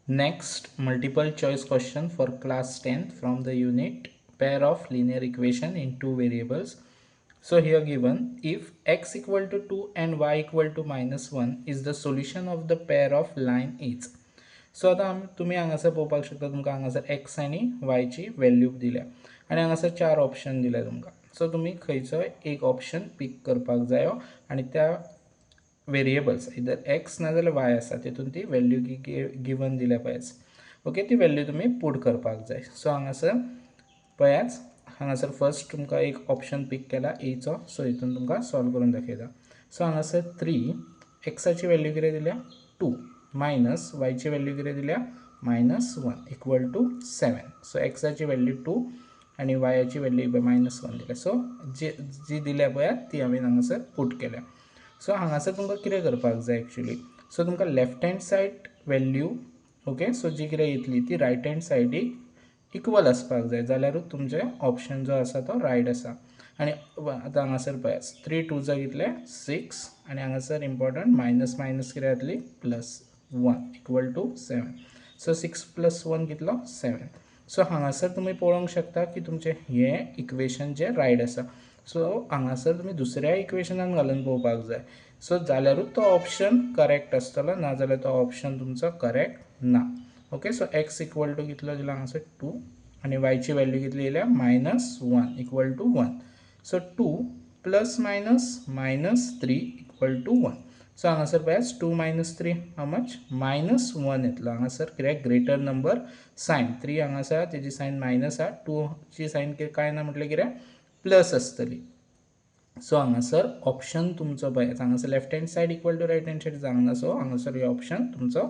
Next, multiple choice question for class 10 from the unit pair of linear equation in two variables. So here given, if x equal to 2 and y equal to -1 is the solution of the pair of line is. So आता तुम्ही हांगासर पळोवपाक शकता, तुमकां हांगासर x आनी वायची value दिल्या आनी हांगासर 4 ऑप्शन दिल्या तुमकां. सो तुम्ही खंयचोय एक ऑप्शन पिक करपाक जायो आनी त्या वेरिएबल्स इधर एक्स नाजाल्यार वाय आसा तितून ती व्हॅल्यू गिवन दिल्या पळयाच. ओके, ती व्हॅल्यू तुम्ही पुट करपाक जाय. सो हांगासर पळयाच, हांगासर फर्स्ट तुमकां एक ऑप्शन पिक केला एचो. सो हितून तुमकां सॉल्व करून दाखयता. सो हांगासर 3 एक्साची व्हॅल्यू कितें दिल्या 2 मायनस वायची व्हॅल्यू कितें दिल्या -1 इक्वल टू 7. सो एक्साची व्हॅल्यू 2 आनी वायाची व्हॅल्यू -1 दिल्या. सो जी दिल्या पळय ती हांवें हांगासर पुट केल्या. सो हांगासर तुमकां कितें करपाक जाय एक्चुअली. सो तुमकां left hand side value okay, so जी कितें येतली ती रायट हँड सायडीक इक्वल आसपाक जाय, जाल्यारूच तुमचे ऑप्शन जो आसा तो रायट आसा. आनी आतां हांगासर पळयात 3 2 जा कितले 6 आनी हांगासर इम्पॉर्टंट मायनस मायनस कितें जातली +1 इक्वल टू 7. सो 6 + 1 कितलो 7. सो हांगासर तुम्ही पळोवंक शकता की तुमचे हे इक्वेशन जे रायट आसा. सो हांगासर तुम्ही दुसऱ्या इक्वेशनान घालून पळोवपाक जाय. सो जाल्यारूच तो ऑप्शन करेक्ट आसतलो, ना जाल्यार तो ऑप्शन तुमचो करेक्ट ना. Okay, so x equal to कितलो दिला हांगासर 2 आनी वायची व्हॅल्यू कितली येयल्या -1 equal to 1. So 2 + -3 equal to 1. So हांगासर पळयात 2 - 3 हाउ मच -1 येतलो. हांगासर कित्याक ग्रेटर नंबर सायन 3 हांगासर तेजी सायन मायनस आहा, 2 ची सायन काय ना म्हटल्यार कितें प्लस आसतली. सो हांगासर ऑप्शन तुमचो पळयात, हांगासर left hand side equal to right hand side जावना. सो हांगासर हो ऑप्शन तुमचो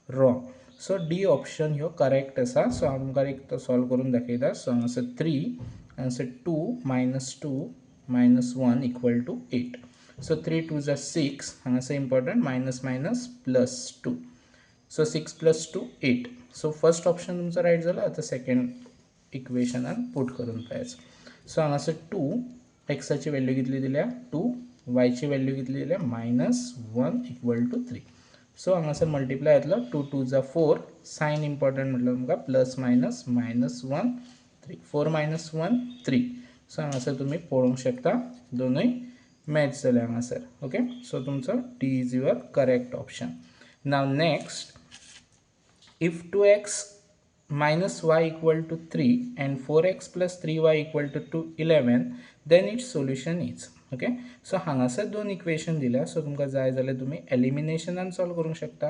रॉंग. सो डी ऑप्शन ह्यो करेक्ट आसा. सो हांव तुमकां एक तो सॉल्व करून दाखयता. सो हांगासर 3 हांगासर 2 - 2 -1 इक्वल टू 8. सो 3 2 जा 6 हांगासर important minus minus +2. So 6 + 2 8. So first option तुमचो रायट जालो. आता सेकंड इक्वेशनान पुट करून पळयात. सो हांगासर 2 एक्साची व्हॅल्यू कितली दिल्या 2, वायची व्हॅल्यू कितली दिल्या -1 इक्वल टू 3. सो हांगासर मल्टिप्लाय जातलो 2 2 जा 4 सायन इम्पॉर्टंट म्हटल्यार तुमकां प्लस मायनस -1 3 4 - 1 3. सो हांगासर तुम्ही पळोवंक शकता दोनूय मॅच जाले हांगासर. ओके, सो तुमचो D is your correct option. Now next, if 2x minus y equal to 3 and 4x plus 3y equal to 11, then its solution is. Okay, so हांगासर दोन इक्वेशन दिल्या. सो तुमकां जाय जाल्यार तुम्ही एलिमिनेशनान सॉल्व करूंक शकता,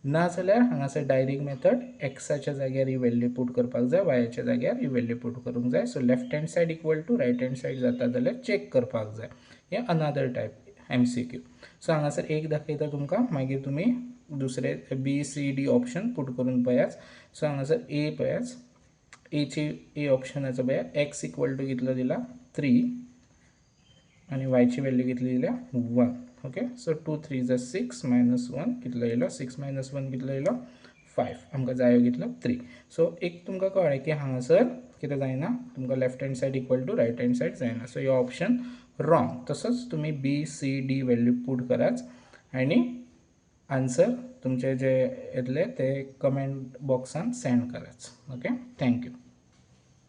ना जाल्यार हांगासर डायरेक्ट मेथड एक्साच्या जाग्यार ही व्हॅल्यू पुट करपाक जाय, वायच्या जाग्यार ही व्हॅल्यू पुट करूंक जाय. So left hand side equal to right hand side जाता जाल्यार चेक करपाक जाय. हे अनदर टायप MCQ. सो हांगासर एक दाखयता तुमकां, मागीर तुम्ही दुसरे BCD ऑप्शन पुट करून पळयात. सो हांगासर ए पळयात, ए ऑप्शनाचो पळयात एक्स इक्वल टू कितलो दिला 3 आनी वायची व्हॅल्यू कितली दिल्या 1. ओके, सो 2 3 जा 6 -1 कितलो येयलो 6 - 1 कितलो येयलो 5. आमकां जायो कितलो 3. सो एक तुमकां कळ्ळें की हांगासर कितें जायना, तुमकां left hand side equal to right hand side जायना. सो हो ऑप्शन रॉंग. तसोच तुम्ही BCD व्हॅल्यू पुट करात आनी आन्सर तुमचे जे येतले ते कमेंट बॉक्सान सेंड करात. Okay, thank you.